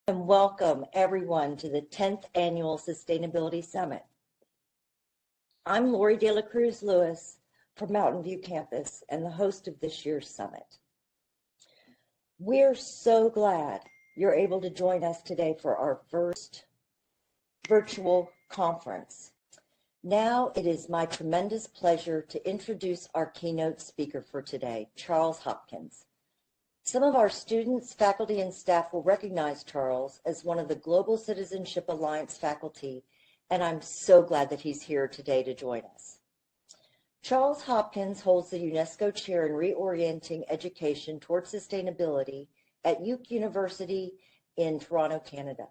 And welcome everyone to the 10th Annual Sustainability Summit. I'm Lori De La Cruz Lewis from Mountain View Campus and the host of this year's summit. We're so glad you're able to join us today for our first virtual conference. Now it is my tremendous pleasure to introduce our keynote speaker for today, Charles Hopkins. Some of our students, faculty, and staff will recognize Charles as one of the Global Citizenship Alliance faculty, and I'm so glad that he's here today to join us. Charles Hopkins holds the UNESCO Chair in Reorienting Education Towards Sustainability at University in Toronto, Canada.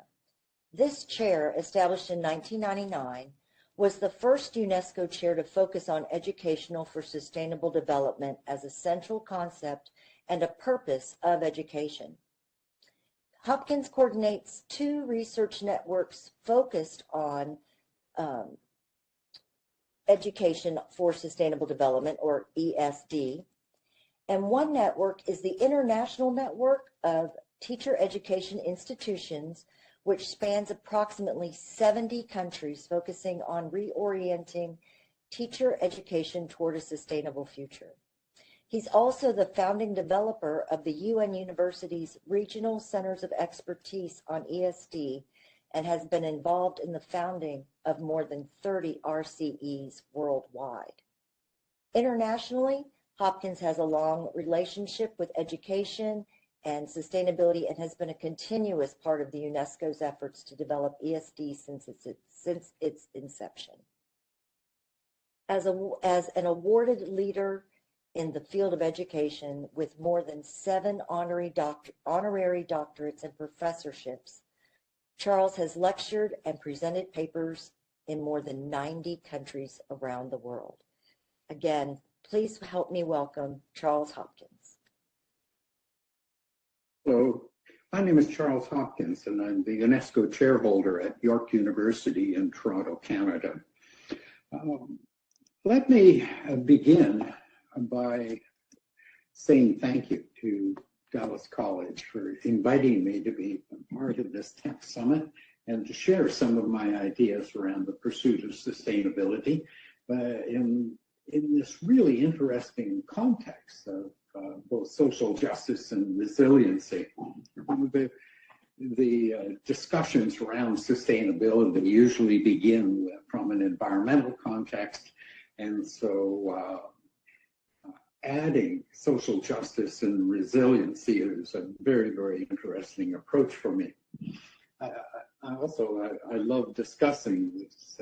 This chair, established in 1999, was the first UNESCO chair to focus on educational for sustainable development as a central concept and a purpose of education. Hopkins coordinates 2 research networks focused on education for sustainable development, or ESD, and one network is the International Network of Teacher Education Institutions, which spans approximately 70 countries, focusing on reorienting teacher education toward a sustainable future. He's also the founding developer of the UN University's Regional Centers of Expertise on ESD and has been involved in the founding of more than 30 RCEs worldwide. Internationally, Hopkins has a long relationship with education and sustainability and has been a continuous part of the UNESCO's efforts to develop ESD since its inception. As an awarded leader in the field of education with more than 7 honorary doctorates and professorships, Charles has lectured and presented papers in more than 90 countries around the world. Again, please help me welcome Charles Hopkins. Hello, my name is Charles Hopkins, and I'm the UNESCO chairholder at York University in Toronto, Canada. Let me begin by saying thank you to Dallas College for inviting me to be part of this 10th Summit and to share some of my ideas around the pursuit of sustainability in this really interesting context of both social justice and resiliency. The discussions around sustainability usually begin from an environmental context, and so adding social justice and resiliency is a very, very interesting approach for me. I love discussing this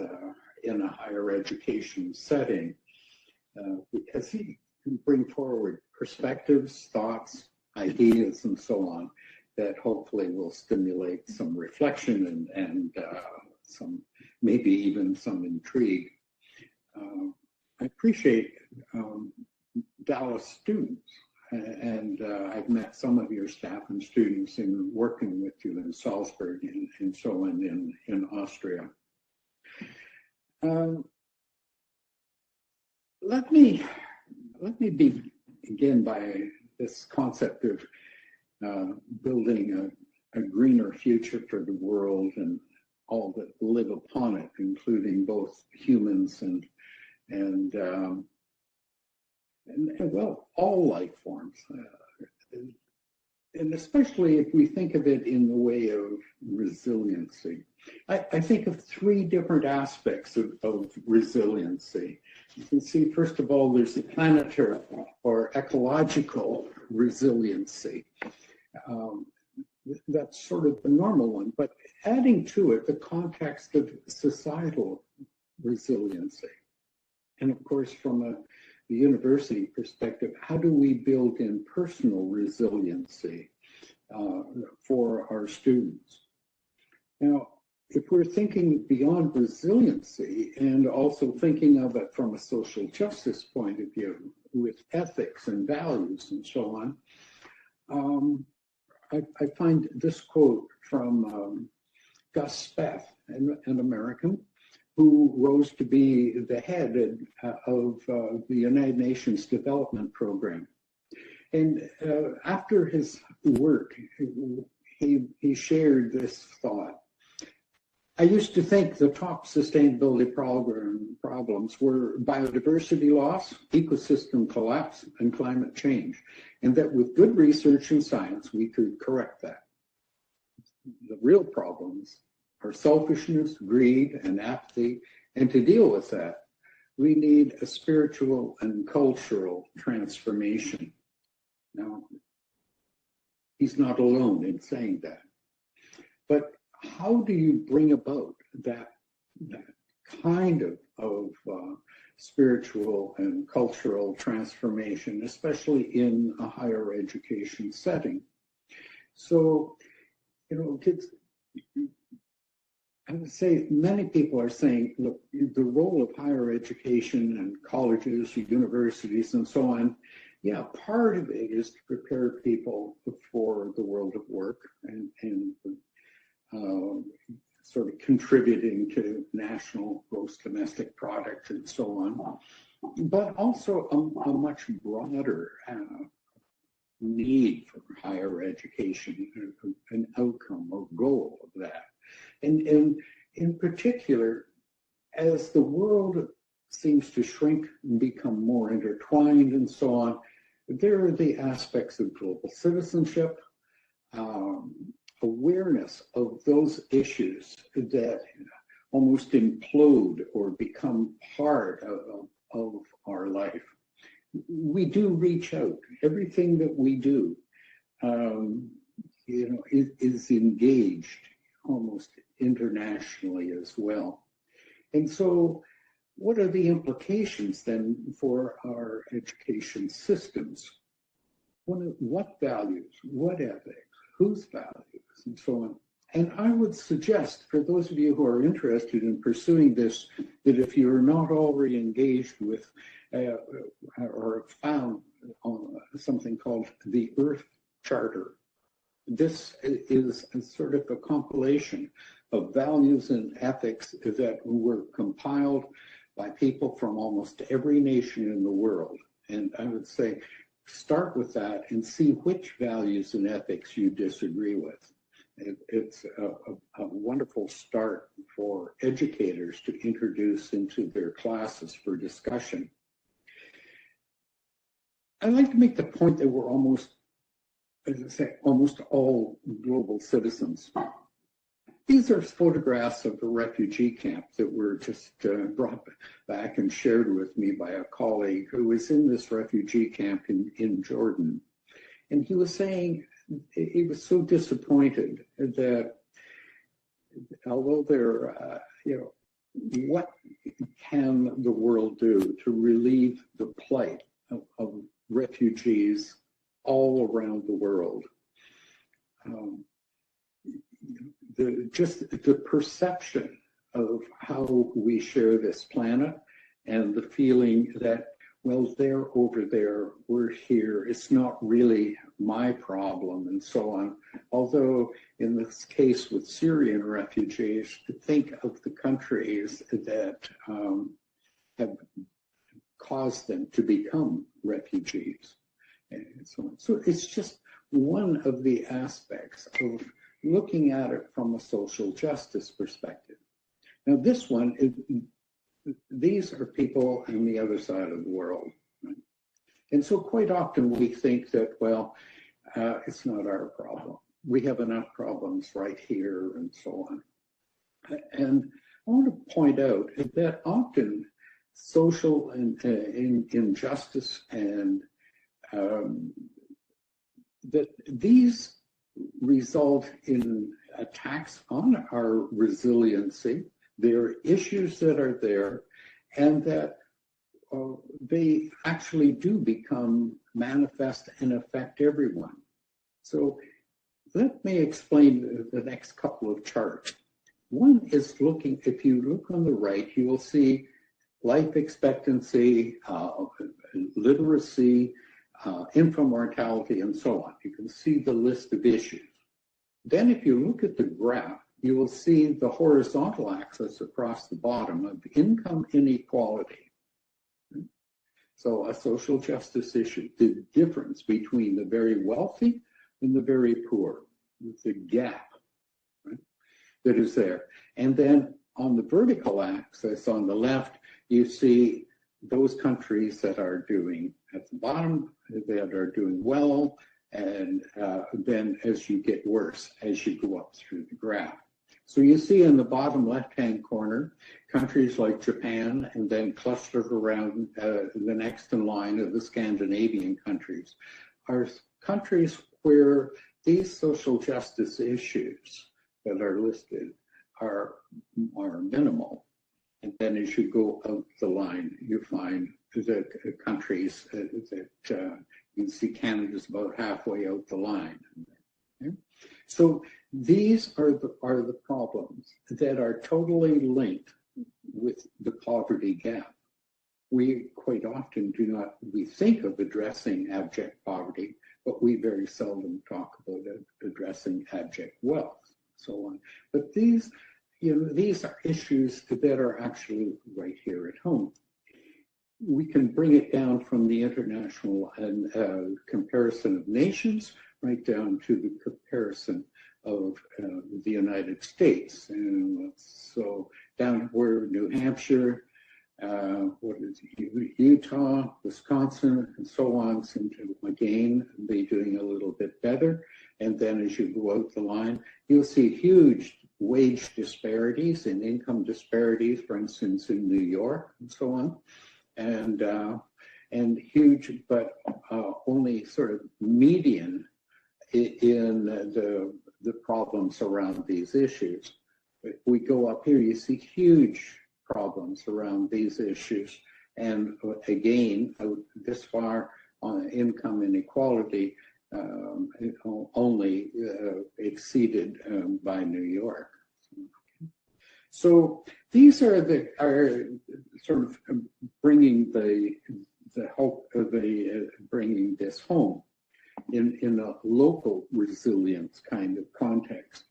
in a higher education setting because he can bring forward perspectives, thoughts, ideas, and so on that hopefully will stimulate some reflection and some, maybe even some intrigue. I appreciate Dallas students, and I've met some of your staff and students in working with you in Salzburg and so on in Austria. Let me begin by this concept of building a greener future for the world and all that live upon it, including both humans and well, all life forms. And especially if we think of it in the way of resiliency. I think of 3 different aspects of resiliency. You can see, first of all, there's the planetary or ecological resiliency. That's sort of the normal one, but adding to it the context of societal resiliency. And of course, from the university perspective, how do we build in personal resiliency for our students? Now, if we're thinking beyond resiliency and also thinking of it from a social justice point of view with ethics and values and so on, I find this quote from Gus Speth, an American, who rose to be the head of the United Nations Development Program. And after his work, he shared this thought. I used to think the top sustainability problems were biodiversity loss, ecosystem collapse, and climate change, and that with good research and science, we could correct that. The real problems are selfishness, greed, and apathy, and to deal with that, we need a spiritual and cultural transformation. Now, he's not alone in saying that, but how do you bring about that kind of spiritual and cultural transformation, especially in a higher education setting? So, kids, I would say many people are saying, look, the role of higher education and colleges, universities, and so on, yeah, part of it is to prepare people for the world of work and sort of contributing to national gross domestic product and so on, but also a much broader need for higher education, an outcome or goal of that. And in particular, as the world seems to shrink and become more intertwined and so on, there are the aspects of global citizenship, awareness of those issues that almost implode or become part of our life. We do reach out. Everything that we do, is engaged almost internationally as well. And so what are the implications then for our education systems? What values, what ethics, whose values, and so on. And I would suggest for those of you who are interested in pursuing this, that if you're not already engaged with or found something called the Earth Charter, this is sort of a compilation of values and ethics that were compiled by people from almost every nation in the world. And I would say, start with that and see which values and ethics you disagree with. It's a wonderful start for educators to introduce into their classes for discussion. I'd like to make the point that we're almost, as I say, almost all global citizens. These are photographs of a refugee camp that were just brought back and shared with me by a colleague who was in this refugee camp in Jordan. And he was saying he was so disappointed that although there, what can the world do to relieve the plight of refugees all around the world? Just the perception of how we share this planet and the feeling that, well, they're over there, we're here, it's not really my problem, and so on. Although in this case with Syrian refugees, to think of the countries that have caused them to become refugees. And so on. So it's just one of the aspects of looking at it from a social justice perspective. Now this one, these are people on the other side of the world. Right? And so quite often we think that, well, it's not our problem. We have enough problems right here and so on. And I want to point out that often social injustice and that these result in attacks on our resiliency. There are issues that are there, and that they actually do become manifest and affect everyone. So let me explain the next couple of charts. One is looking, if you look on the right, you will see life expectancy, literacy, infant mortality, and so on. You can see the list of issues. Then if you look at the graph, you will see the horizontal axis across the bottom of income inequality. So a social justice issue, the difference between the very wealthy and the very poor. gap, right, that is there. And then on the vertical axis on the left, you see those countries that are doing at the bottom, that are doing well, and then as you get worse, as you go up through the graph. So you see in the bottom left-hand corner, countries like Japan, and then clustered around the next in line of the Scandinavian countries, are countries where these social justice issues that are listed are minimal. And then as you go out the line, you find the countries that you see Canada's about halfway out the line. Okay? So these are the problems that are totally linked with the poverty gap. We quite often we think of addressing abject poverty, but we very seldom talk about addressing abject wealth, so on. But these are issues that are actually right here at home. We can bring it down from the international and comparison of nations right down to the comparison of the United States. And so down where New Hampshire, Utah, Wisconsin, and so on seem to again be doing a little bit better. And then as you go out the line, you'll see huge wage disparities and income disparities, for instance, in New York and so on, and huge, but only sort of median in the problems around these issues. If we go up here, you see huge problems around these issues, and again, this far on income inequality, only exceeded by New York. So these are sort of bringing the hope of bringing this home in a local resilience kind of context.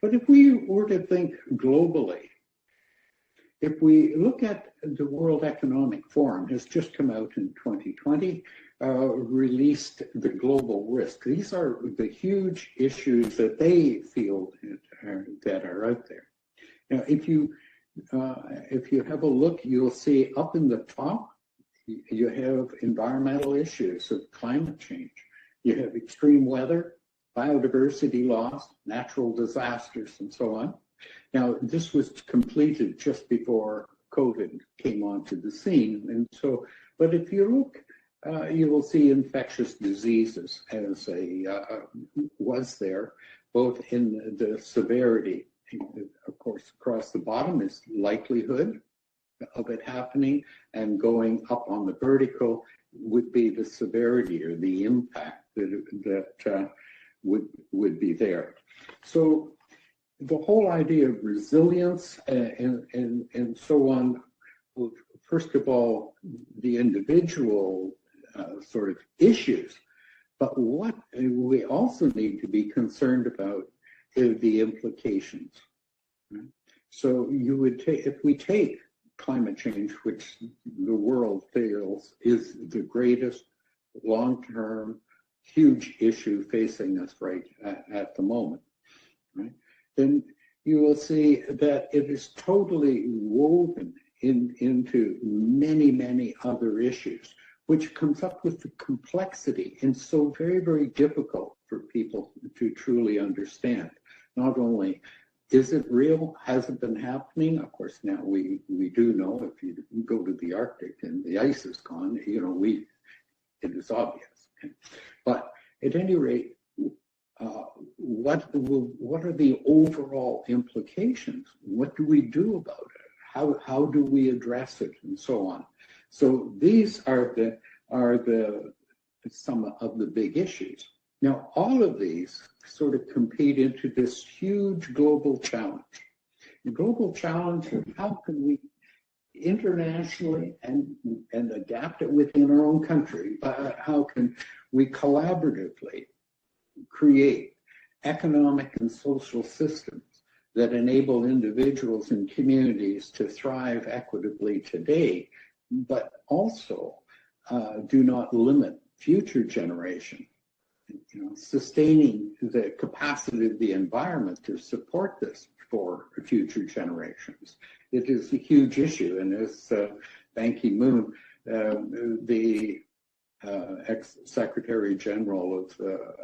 But if we were to think globally, if we look at the World Economic Forum, has just come out in 2020, released the global risk. These are the huge issues that they feel that are out there. Now, if you have a look, you'll see up in the top, you have environmental issues of climate change. You have extreme weather, biodiversity loss, natural disasters, and so on. Now, this was completed just before COVID came onto the scene. And so, but if you look, you will see infectious diseases as was there, both in the severity. Of course, across the bottom is likelihood of it happening, and going up on the vertical would be the severity or the impact that would be there. So the whole idea of resilience and so on, first of all, the individual sort of issues, but what we also need to be concerned about is the implications. Right? So you would take, if we take climate change, which the world feels is the greatest long-term huge issue facing us right at the moment, right? Then you will see that it is totally woven into many, many other issues, which comes up with the complexity and so very, very difficult for people to truly understand. Not only is it real, has it been happening? Of course, now we do know if you go to the Arctic and the ice is gone, it is obvious. Okay? But at any rate, what are the overall implications? What do we do about it? How do we address it, and so on? So these are some of the big issues. Now, all of these sort of compete into this huge global challenge. The global challenge of how can we internationally and adapt it within our own country, how can we collaboratively create economic and social systems that enable individuals and communities to thrive equitably today, but also do not limit future generations sustaining the capacity of the environment to support this for future generations. It is a huge issue, and as Ban Ki-moon, the ex-Secretary General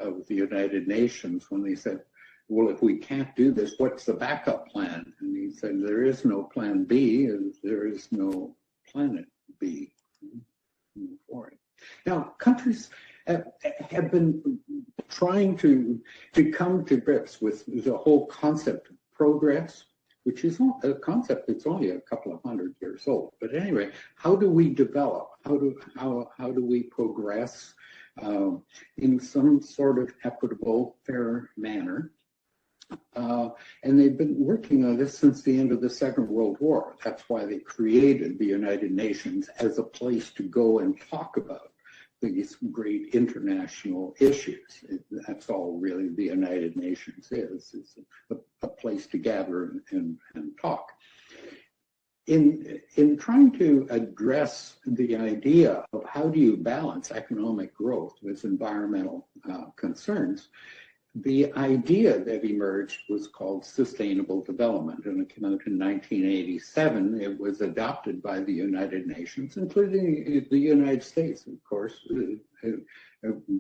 of the United Nations, when they said, well, if we can't do this, what's the backup plan? And he said, there is no plan B, and there is no planet B for it. Now, countries have been trying to come to grips with the whole concept of progress, which is not a concept that's only a couple of hundred years old. But anyway, how do we develop? How do we progress in some sort of equitable, fair manner? And they've been working on this since the end of the Second World War. That's why they created the United Nations as a place to go and talk about these great international issues. That's all really the United Nations is a place to gather and talk. In trying to address the idea of how do you balance economic growth with environmental concerns, the idea that emerged was called sustainable development, and it came out in 1987. It was adopted by the United Nations, including the United States, of course,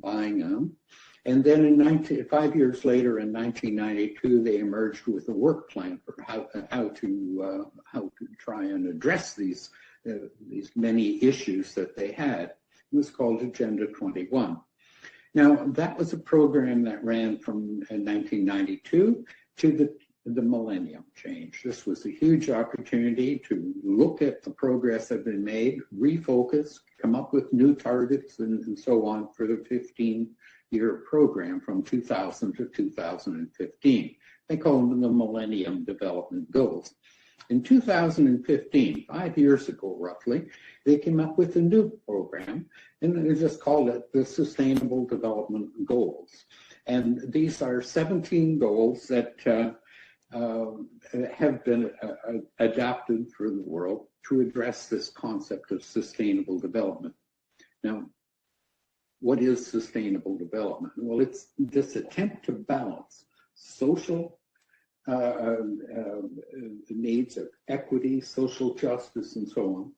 buying them. And then 5 years later, in 1992, they emerged with a work plan for how to try and address these many issues that they had. It was called Agenda 21. Now, that was a program that ran from 1992 to the millennium change. This was a huge opportunity to look at the progress that had been made, refocus, come up with new targets, and so on for the 15-year program from 2000 to 2015. They call them the Millennium Development Goals. In 2015, 5 years ago roughly, they came up with a new program, and they just called it the Sustainable Development Goals. And these are 17 goals that have been adopted for the world to address this concept of sustainable development. Now, what is sustainable development? Well, it's this attempt to balance social the needs of equity, social justice, and so on,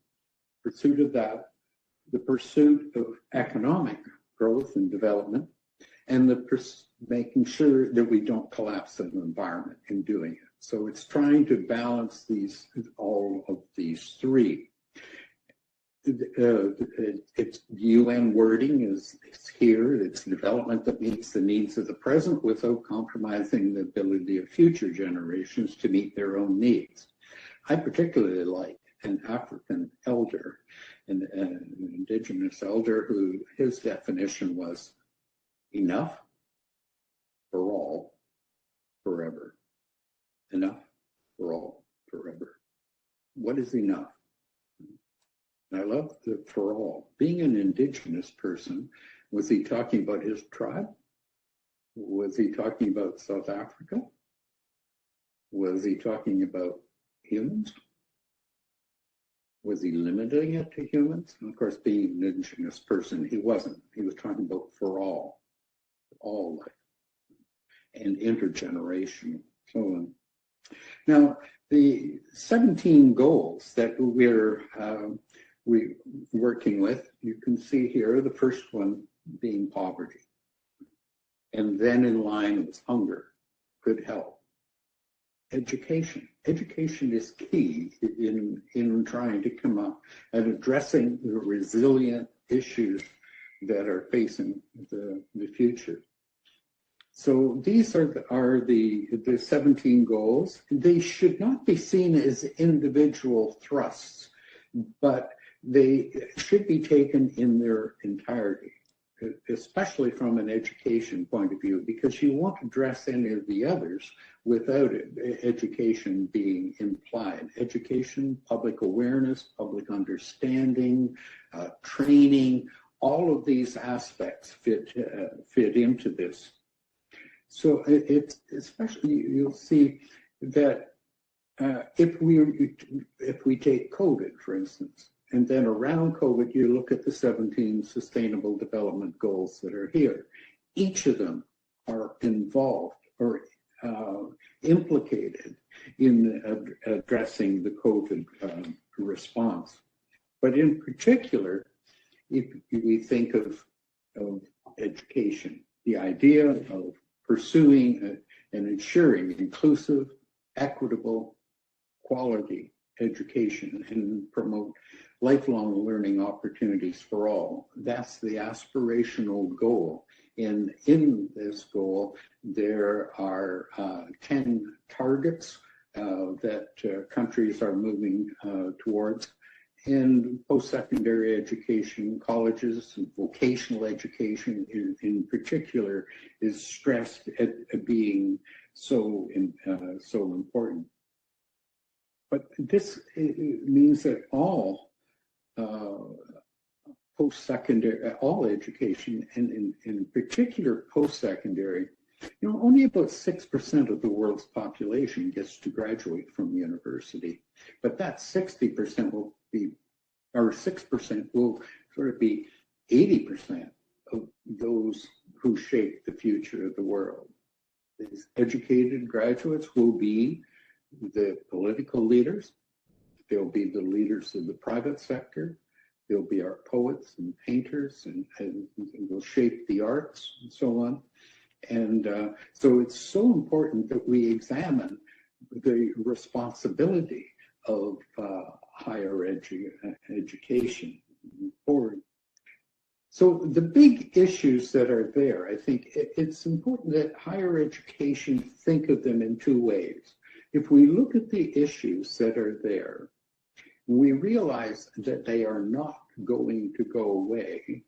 pursuit of that, the pursuit of economic growth and development, and making sure that we don't collapse the environment in doing it. So it's trying to balance all of these three. Its UN wording is here. It's development that meets the needs of the present without compromising the ability of future generations to meet their own needs. I particularly like an African elder, an indigenous elder, who his definition was enough for all, forever. Enough for all, forever. What is enough? I love the for all. Being an indigenous person, was he talking about his tribe? Was he talking about South Africa? Was he talking about humans? Was he limiting it to humans? And of course, being an indigenous person, he wasn't. He was talking about for all life, and intergenerational, so on. Now, the 17 goals that we're working with, you can see here the first one being poverty. And then in line is hunger, good health. Education. Education is key in trying to come up and addressing the resilient issues that are facing the future. So these are the 17 goals. They should not be seen as individual thrusts, but they should be taken in their entirety, especially from an education point of view, because you won't address any of the others without education being implied. Education, public awareness, public understanding, training, all of these aspects fit into this. So it's especially, you'll see that if we take COVID, for instance, and then around COVID, you look at the 17 sustainable development goals that are here. each of them are involved or implicated in addressing the COVID response. But in particular, if we think of education, the idea of pursuing and ensuring inclusive, equitable, quality education and promote lifelong learning opportunities for all. That's the aspirational goal. And in this goal, there are 10 targets that countries are moving towards. And post-secondary education, colleges, and vocational education in particular is stressed at being so important. But this means that all post-secondary, all education, and in particular post-secondary, only about 6% of the world's population gets to graduate from university, but that 60% will be, or 6% will sort of be 80% of those who shape the future of the world. These educated graduates will be the political leaders, they'll be the leaders of the private sector, they'll be our poets and painters, and will shape the arts and so on. And so it's so important that we examine the responsibility of higher education forward. So the big issues that are there, I think it's important that higher education think of them in two ways. If we look at the issues that are there, we realize that they are not going to go away.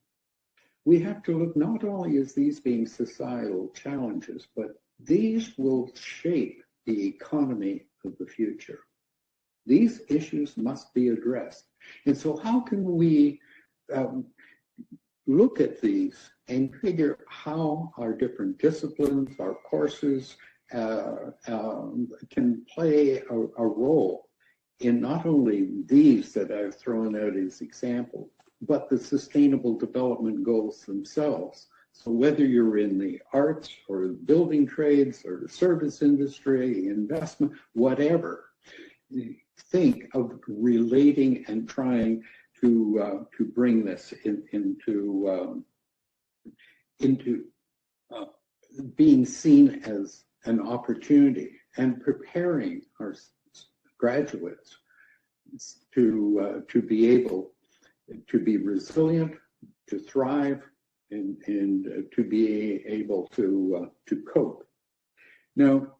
We have to look not only as these being societal challenges, but these will shape the economy of the future. These issues must be addressed. And so how can we look at these and figure how our different disciplines, our courses can play a role in not only these that I've thrown out as examples, but the sustainable development goals themselves. So whether you're in the arts or building trades or the service industry, investment, whatever, think of relating and trying to bring this into being seen as an opportunity and preparing our graduates to be able to be resilient, to thrive, and to be able to cope. Now,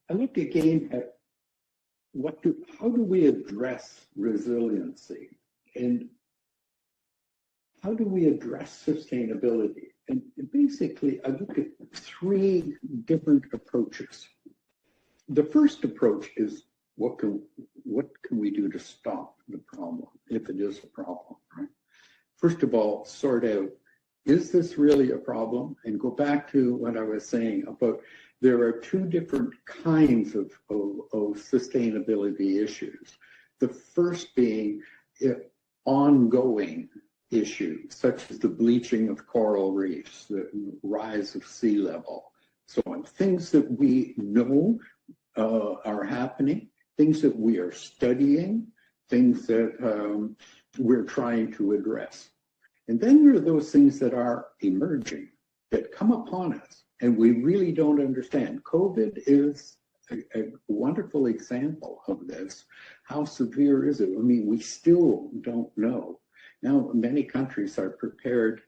I look again at how do we address resiliency, and how do we address sustainability? And basically, I look at three different approaches. The first approach is what can we do to stop the problem, if it is a problem, right? First of all, sort out, is this really a problem? And go back to what I was saying about there are two different kinds of sustainability issues. The first being ongoing issues, such as the bleaching of coral reefs, the rise of sea level, so on. Things that we know are happening, things that we are studying, things that we're trying to address. And then there are those things that are emerging, that come upon us, and we really don't understand. COVID is a wonderful example of this. How severe is it? I mean, we still don't know. Now, many countries are prepared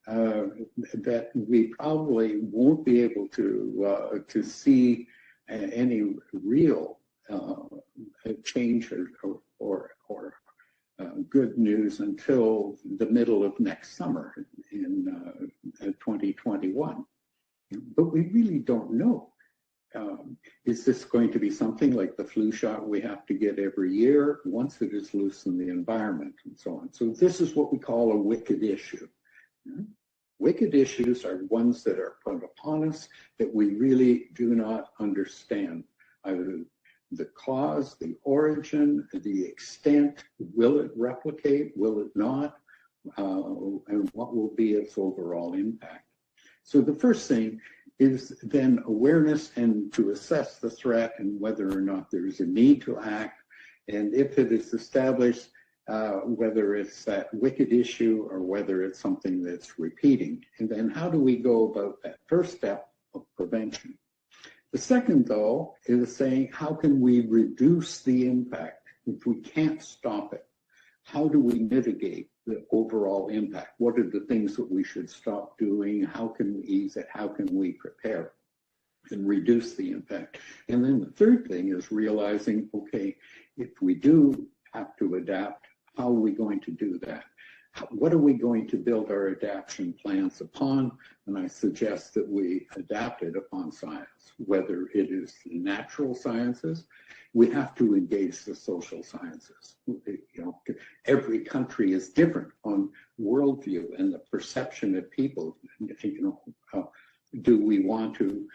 that we probably won't be able to see any real change or good news until the middle of next summer in 2021. But we really don't know. Is this going to be something like the flu shot we have to get every year once it is loose in the environment and so on? So this is what we call a wicked issue. Wicked issues are ones that are put upon us that we really do not understand. Either the cause, the origin, the extent, will it replicate, will it not? and what will be its overall impact. So the first thing is then awareness and to assess the threat and whether or not there's a need to act. And if it is established, whether it's that wicked issue or whether it's something that's repeating. And then how do we go about that first step of prevention? The second, though, is saying how can we reduce the impact? If we can't stop it, how do we mitigate the overall impact? What are the things that we should stop doing? How can we ease it? How can we prepare and reduce the impact? And then the third thing is realizing, okay, if we do have to adapt, how are we going to do that? What are we going to build our adaptation plans upon? And I suggest that we adapt it upon science, whether it is the natural sciences. We have to engage the social sciences. You know, every country is different on worldview and the perception of people. You know, do we want to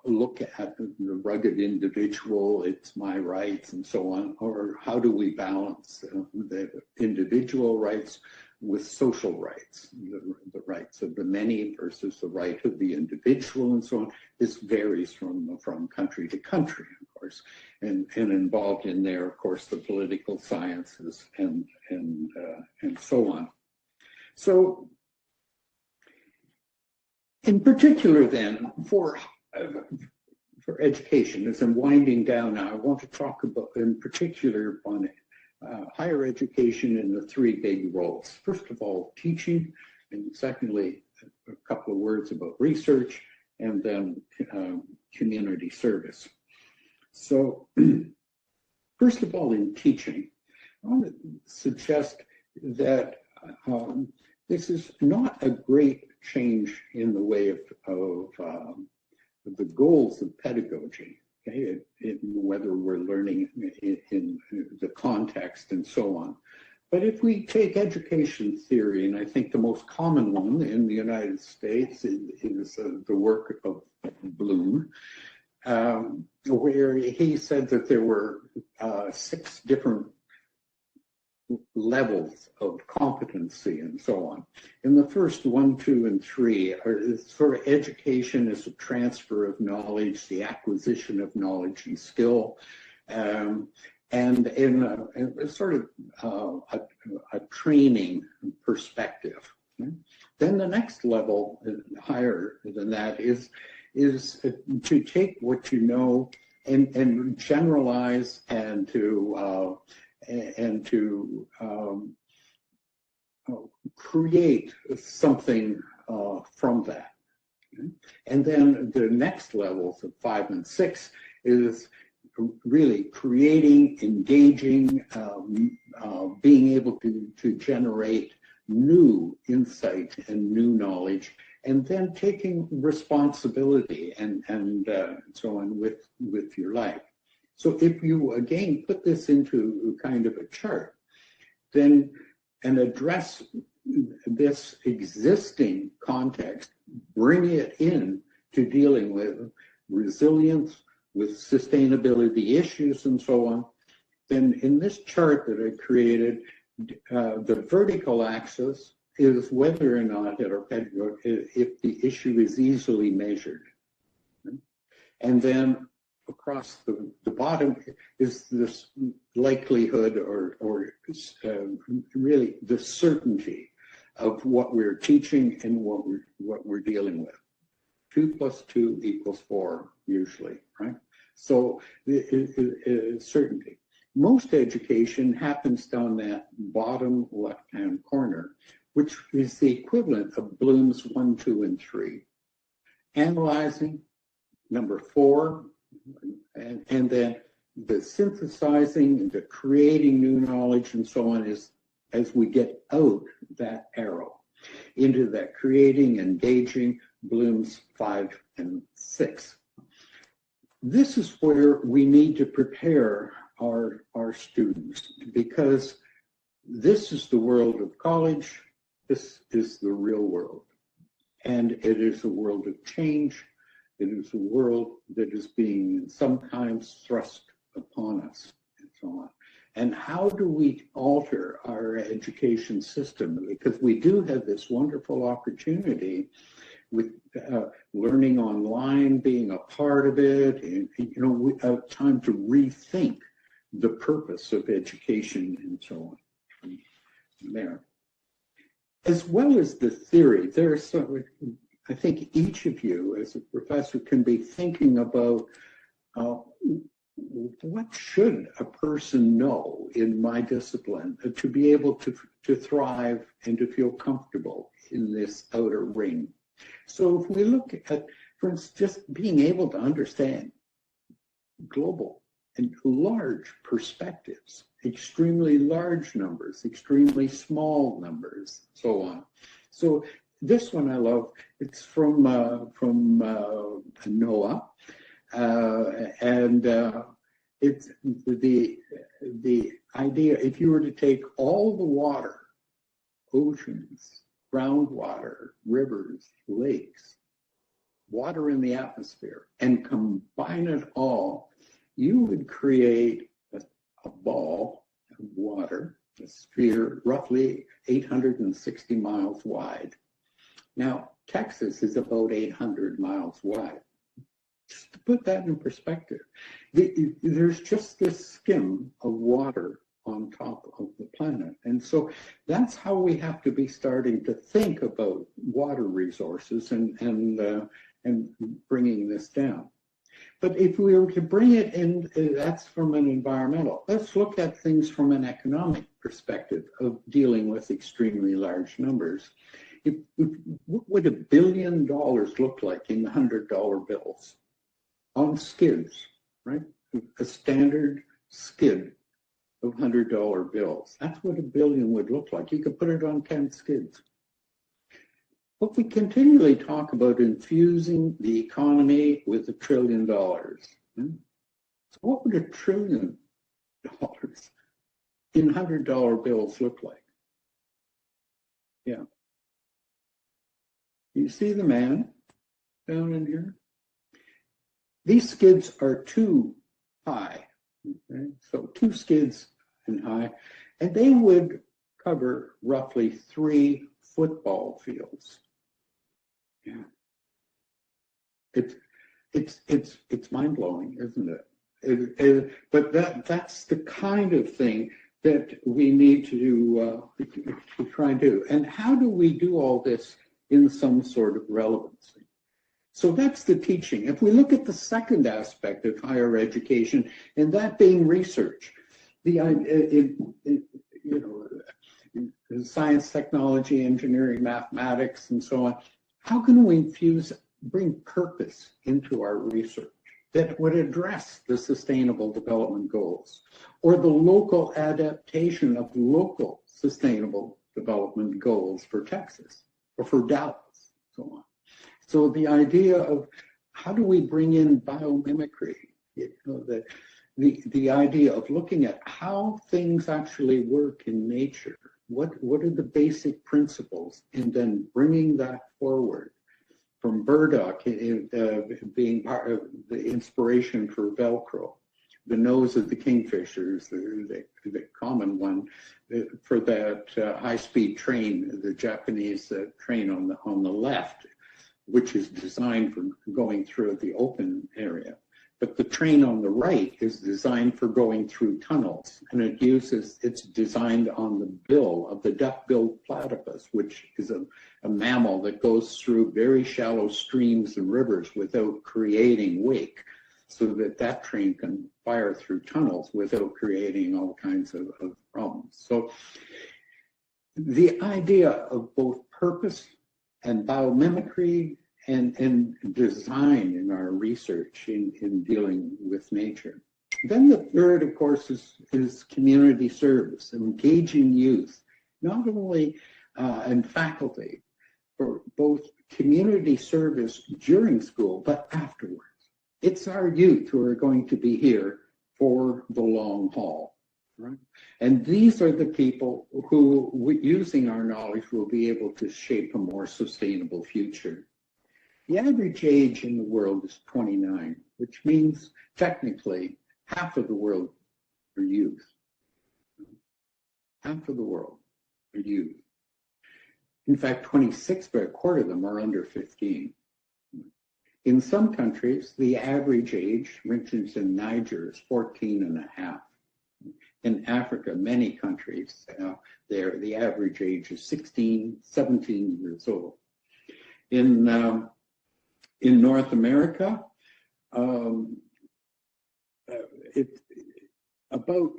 look at the rugged individual, it's my rights and so on, or how do we balance the individual rights with social rights, the rights of the many versus the right of the individual and so on? This varies from country to country, of course, and involved in there, of course, the political sciences and so on. So, in particular, then, for education, as I'm winding down now, I want to talk about, in particular, on higher education in the three big roles. First of all, teaching, and secondly, a couple of words about research, and then community service. So, first of all, in teaching, I want to suggest that this is not a great change in the way of the goals of pedagogy, okay? Whether we're learning in the context and so on. But if we take education theory, and I think the most common one in the United States is the work of Bloom, where he said that there were 6 different levels of competency and so on. In the first 1, 2, and 3 are sort of education is a transfer of knowledge, the acquisition of knowledge and skill, and in a sort of a training perspective. Then the next level, higher than that, is to take what you know and generalize and to create something from that. And then the next levels of 5 and 6 is really creating, engaging, being able to generate new insight and new knowledge, and then taking responsibility and so on with your life. So if you, again, put this into kind of a chart, then and address this existing context, bring it in to dealing with resilience, with sustainability issues and so on, then in this chart that I created, the vertical axis is whether or not if the issue is easily measured. And then across the bottom is this likelihood or really the certainty of what we're teaching and what we're dealing with. 2 + 2 = 4 usually, right? So certainty. Most education happens down that bottom left-hand corner, which is the equivalent of Bloom's 1, 2, and 3. Analyzing, number 4, and then the synthesizing, the creating new knowledge and so on is as we get out that arrow into that creating, engaging, Bloom's 5 and 6. This is where we need to prepare our students, because this is the world of college, this is the real world, and it is a world of change. It is a world that is being sometimes thrust upon us and so on. And how do we alter our education system? Because we do have this wonderful opportunity with learning online being a part of it, and we have time to rethink the purpose of education and so on there. As well as the theory, there's some, I think each of you as a professor can be thinking about what should a person know in my discipline to be able to thrive and to feel comfortable in this outer ring. So if we look at, for instance, just being able to understand global and large perspectives, extremely large numbers, extremely small numbers, so on. So this one I love. It's from NOAA, and it's the idea. If you were to take all the water, oceans, groundwater, rivers, lakes, water in the atmosphere, and combine it all, you would create a ball of water, a sphere roughly 860 miles wide. Now, Texas is about 800 miles wide. Just to put that in perspective, there's just this skim of water on top of the planet. And so that's how we have to be starting to think about water resources and bringing this down. But if we were to bring it in, that's from an environmental. Let's look at things from an economic perspective of dealing with extremely large numbers. What would $1 billion look like in $100 bills on skids, right? A standard skid of $100 bills. That's what $1 billion would look like. You could put it on 10 skids. But we continually talk about infusing the economy with $1 trillion. So what would $1 trillion in $100 bills look like? Yeah. You see the man down in here? These skids are too high. Okay? So 2 skids and high, and they would cover roughly 3 football fields. Yeah, it's mind blowing, isn't it? But that's the kind of thing that we need to try and do. And how do we do all this in some sort of relevancy? So that's the teaching. If we look at the second aspect of higher education, and that being research, science, technology, engineering, mathematics, and so on. How can we bring purpose into our research that would address the Sustainable Development Goals or the local adaptation of local Sustainable Development Goals for Texas or for Dallas, so on. So the idea of how do we bring in biomimicry, the idea of looking at how things actually work in nature. What are the basic principles, and then bringing that forward from burdock being part of the inspiration for Velcro, the nose of the kingfishers, the common one for that high-speed train, the Japanese train on the left, which is designed for going through the open area. But the train on the right is designed for going through tunnels, and it's designed on the bill of the duck-billed platypus, which is a mammal that goes through very shallow streams and rivers without creating wake, so that train can fire through tunnels without creating all kinds of problems. So the idea of both purpose and biomimicry and design in our research in dealing with nature. Then the third, of course, is community service, engaging youth, not only and faculty, for both community service during school, but afterwards. It's our youth who are going to be here for the long haul, right? And these are the people who, using our knowledge, will be able to shape a more sustainable future. The average age in the world is 29, which means technically half of the world are youth. half of the world are youth. In fact, 26, but a quarter of them are under 15. In some countries, the average age, for instance, in Niger, is 14 and a half. In Africa, many countries, the average age is 16, 17 years old. In North America, it's about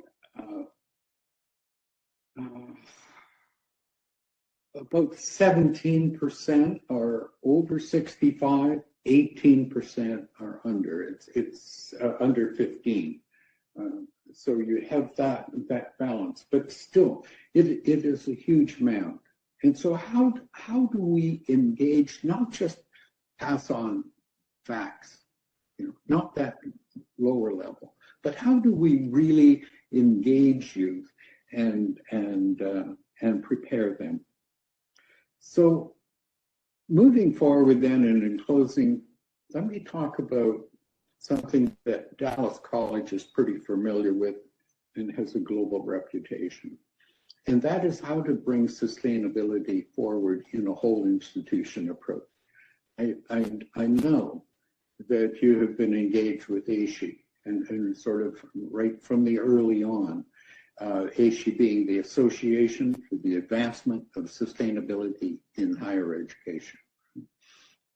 17% are over 65, 18% are under. It's under 15. So you have that balance, but still, it is a huge amount. And so how do we engage, not just pass on facts, not that lower level, but how do we really engage youth and prepare them? So moving forward then, and in closing, let me talk about something that Dallas College is pretty familiar with and has a global reputation. And that is how to bring sustainability forward in a whole institution approach. I know that you have been engaged with ASHE and sort of right from the early on, ASHE being the Association for the Advancement of Sustainability in Higher Education.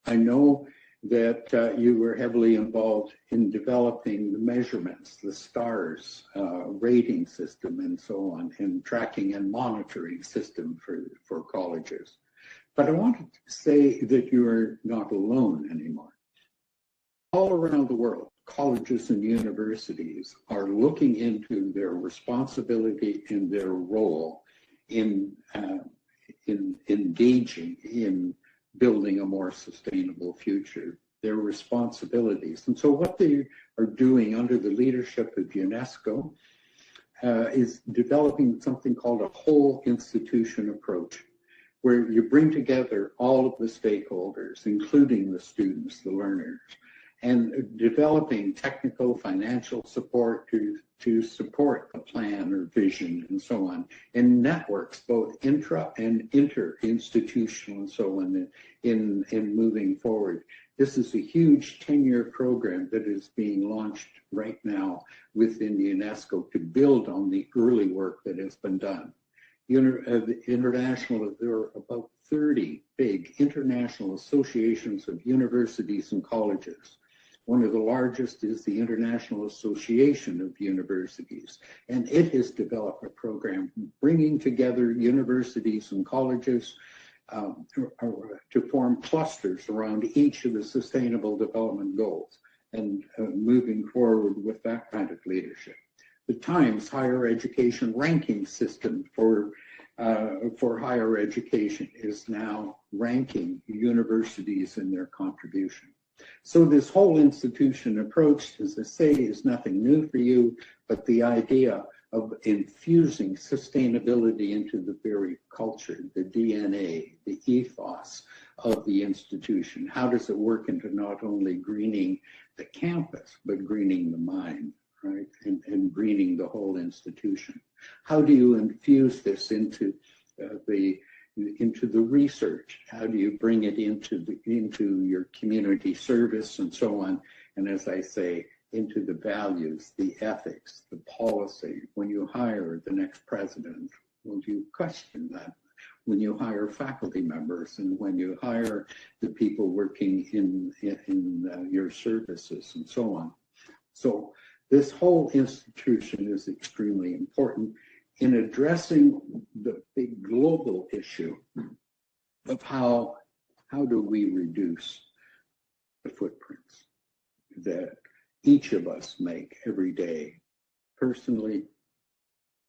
I know that you were heavily involved in developing the measurements, the STARS rating system and so on, and tracking and monitoring system for colleges. But I wanted to say that you are not alone anymore. All around the world, colleges and universities are looking into their responsibility and their role in engaging in building a more sustainable future, their responsibilities. And so what they are doing under the leadership of UNESCO is developing something called a whole institution approach, where you bring together all of the stakeholders, including the students, the learners, and developing technical, financial support to support a plan or vision and so on, and networks, both intra and inter-institutional and so on, in moving forward. This is a huge 10-year program that is being launched right now within UNESCO to build on the early work that has been done. International, there are about 30 big international associations of universities and colleges. One of the largest is the International Association of Universities, and it has developed a program bringing together universities and colleges to form clusters around each of the Sustainable Development Goals and moving forward with that kind of leadership. The Times Higher Education Ranking System for higher education is now ranking universities in their contribution. So this whole institution approach, as I say, is nothing new for you, but the idea of infusing sustainability into the very culture, the DNA, the ethos of the institution. How does it work into not only greening the campus, but greening the mind, right? And greening the whole institution. How do you infuse this into the research? How do you bring it into your community service and so on? And as I say, into the values, the ethics, the policy. When you hire the next president, will you question that? When you hire faculty members and when you hire the people working in your services and so on. So this whole institution is extremely important in addressing the big global issue of how do we reduce the footprints that each of us make every day, personally,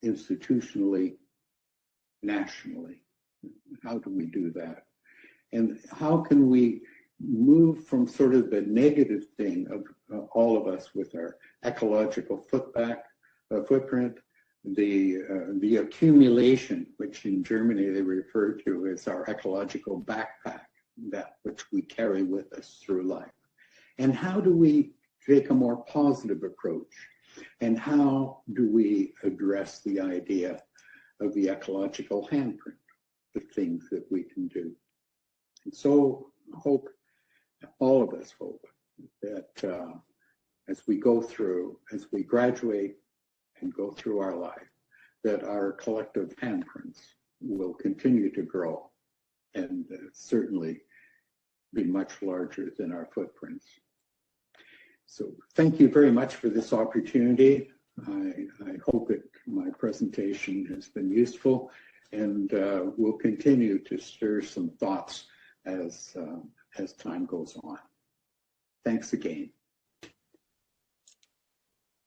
institutionally, nationally. How do we do that? And how can we move from sort of the negative thing of all of us with our ecological footprint, the accumulation, which in Germany they refer to as our ecological backpack, that which we carry with us through life. And how do we take a more positive approach? And how do we address the idea of the ecological handprint, the things that we can do. And so hope, all of us hope, that as we graduate and go through our life, that our collective handprints will continue to grow and certainly be much larger than our footprints. So thank you very much for this opportunity. I hope that my presentation has been useful, and will continue to stir some thoughts as time goes on. Thanks again.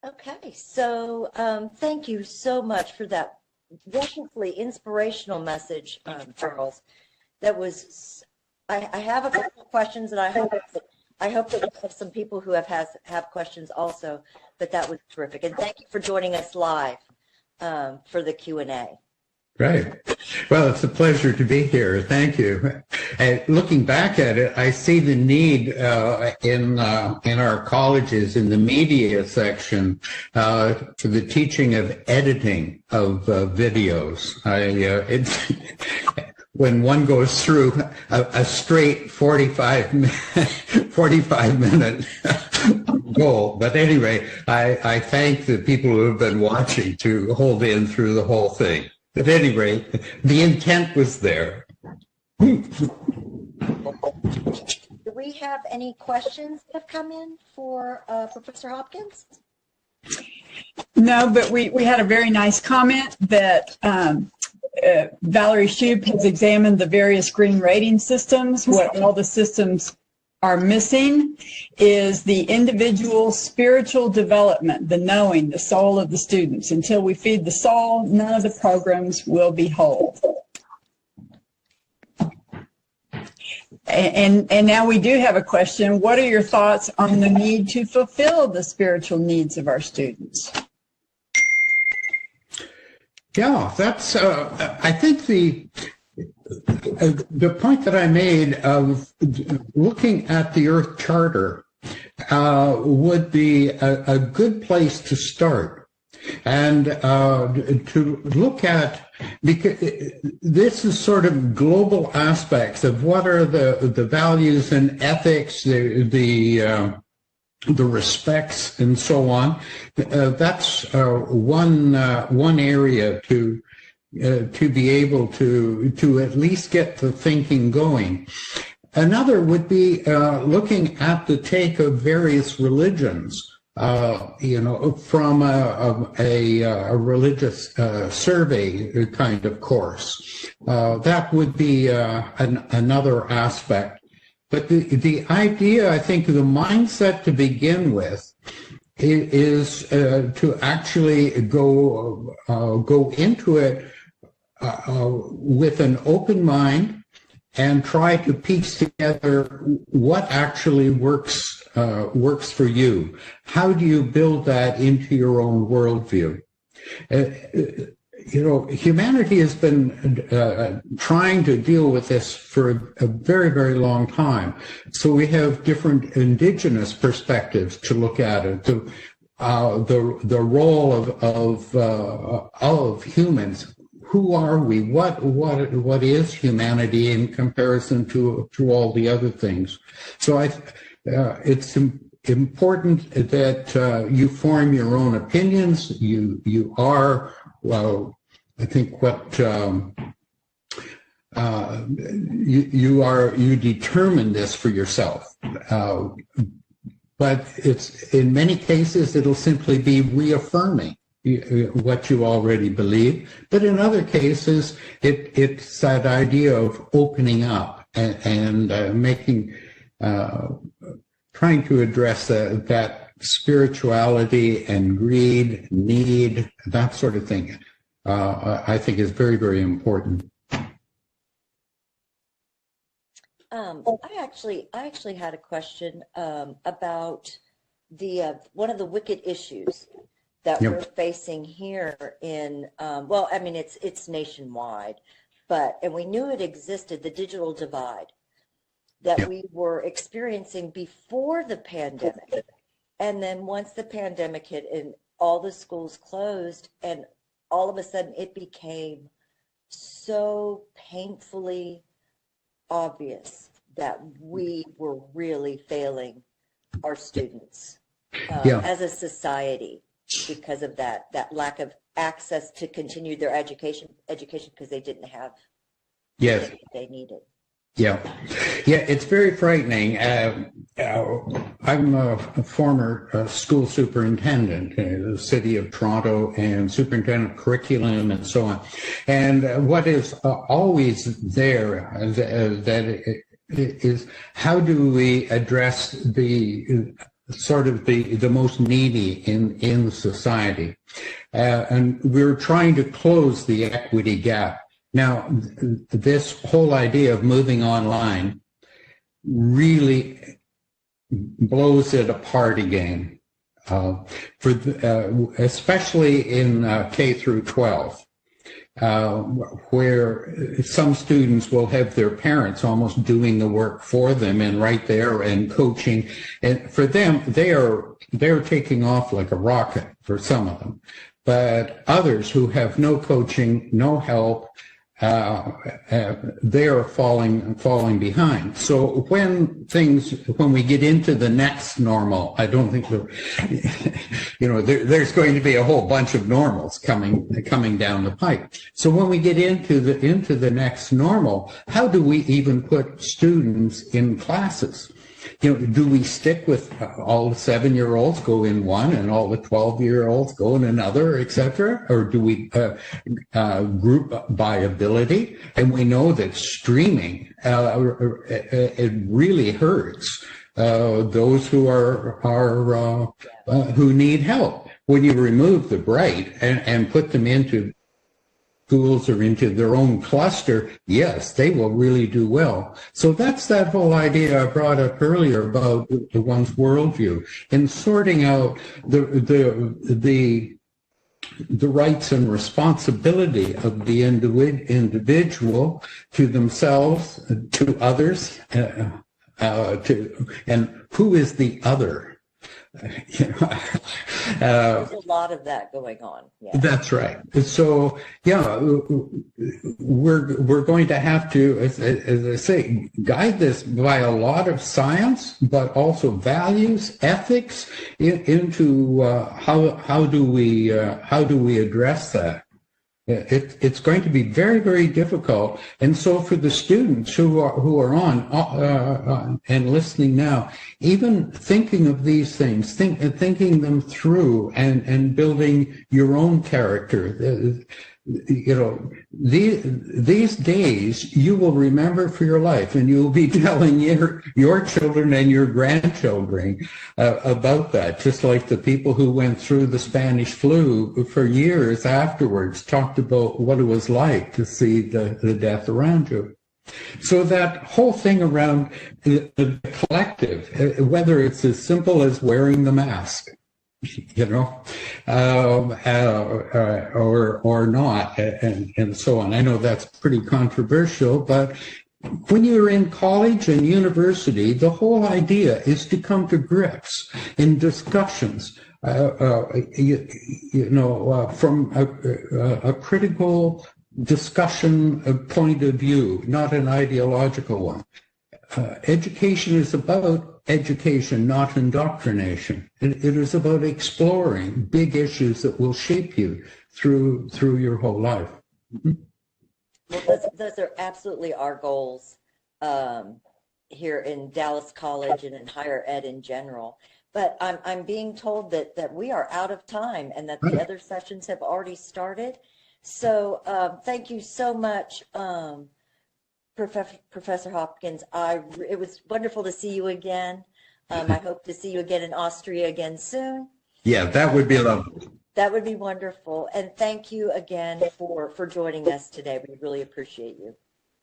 Okay, so thank you so much for that wonderfully inspirational message, Charles. That was, I have a couple of questions, and I hope that we have some people who have questions also, but that was terrific. And thank you for joining us live for the Q&A. Right. Well, it's a pleasure to be here. Thank you. Looking back at it, I see the need in our colleges, in the media section, for the teaching of editing of videos. When one goes through a straight 45 minute goal. But anyway, I thank the people who have been watching to hold in through the whole thing. At any rate, the intent was there. Do we have any questions that have come in for Professor Hopkins? No, but we had a very nice comment that Valerie Shoup has examined the various green rating systems. What all the systems are missing is the individual spiritual development, the knowing, the soul of the students. Until we feed the soul, none of the programs will be whole. And now we do have a question. What are your thoughts on the need to fulfill the spiritual needs of our students? Yeah, that's, I think the point that I made of looking at the Earth Charter would be a good place to start. And to look at, because this is sort of global aspects of what are the values and ethics, the respects and so on. That's one area to be able to at least get the thinking going. Another would be looking at the take of various religions, from a religious survey kind of course. That would be another aspect. But the idea, I think, the mindset to begin with is to actually go into it with an open mind and try to piece together what actually works for you. How do you build that into your own worldview? Humanity has been trying to deal with this for a very, very long time. So we have different indigenous perspectives to look at it. The role of humans. Who are we? What is humanity in comparison to all the other things? So it's important that you form your own opinions. You are. Well, I think what you determine this for yourself. But it's in many cases it'll simply be reaffirming what you already believe. But in other cases, it's that idea of opening up and making, trying to address that spirituality and greed, need, that sort of thing, I think is very, very important. I actually had a question about the one of the wicked issues that we're facing here in, well, I mean, it's nationwide, and we knew it existed, the digital divide that we were experiencing before the pandemic. And then once the pandemic hit and all the schools closed and all of a sudden it became so painfully obvious that we were really failing our students as a society because of that lack of access to continue their education because they didn't have Yes. what they needed. Yeah, it's very frightening. I'm a former school superintendent in the city of Toronto and superintendent of curriculum and so on. And what is always there that is how do we address the sort of the most needy in society? And we're trying to close the equity gap. Now, this whole idea of moving online really blows it apart again, especially in K through 12, where some students will have their parents almost doing the work for them and right there and coaching. And for them, they're taking off like a rocket for some of them. But others who have no coaching, no help, they're falling behind. So when we get into the next normal, I don't think there's going to be a whole bunch of normals coming down the pipe. So when we get into the next normal, how do we even put students in classes? Do we stick with all the 7-year-olds go in one and all the 12-year-olds go in another, et cetera? Or do we group by ability? And we know that streaming, it really hurts those who who need help. When you remove the bright and put them into schools or into their own cluster, yes, they will really do well. So that's that whole idea I brought up earlier about the one's worldview and sorting out the rights and responsibility of the individual to themselves, to others, and who is the other. There's a lot of that going on. Yeah. That's right. So, we're going to have to, as I say, guide this by a lot of science, but also values, ethics into how do we address that. It's going to be very, very difficult. And so for the students who are on and listening now, even thinking of these things, thinking them through and building your own character, these days you will remember for your life, and you will be telling your children and your grandchildren about that, just like the people who went through the Spanish flu for years afterwards talked about what it was like to see the death around you. So that whole thing around the collective, whether it's as simple as wearing the mask, or not, and so on. I know that's pretty controversial, but when you're in college and university, the whole idea is to come to grips in discussions, from a critical discussion point of view, not an ideological one. Education is about education, not indoctrination. It is about exploring big issues that will shape you through your whole life. Well, those are absolutely our goals here in Dallas College and in higher ed in general. But I'm being told that we are out of time and that the other sessions have already started. So thank you so much, Professor Hopkins. It was wonderful to see you again. I hope to see you again in Austria again soon. Yeah, that would be lovely. That would be wonderful. And thank you again for joining us today. We really appreciate you.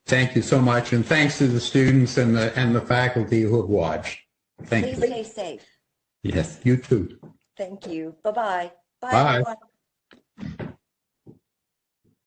Thank you so much. And thanks to the students and the faculty who have watched. Thank you. Please stay safe. Yes, you too. Thank you. Bye-bye. Bye. Everyone.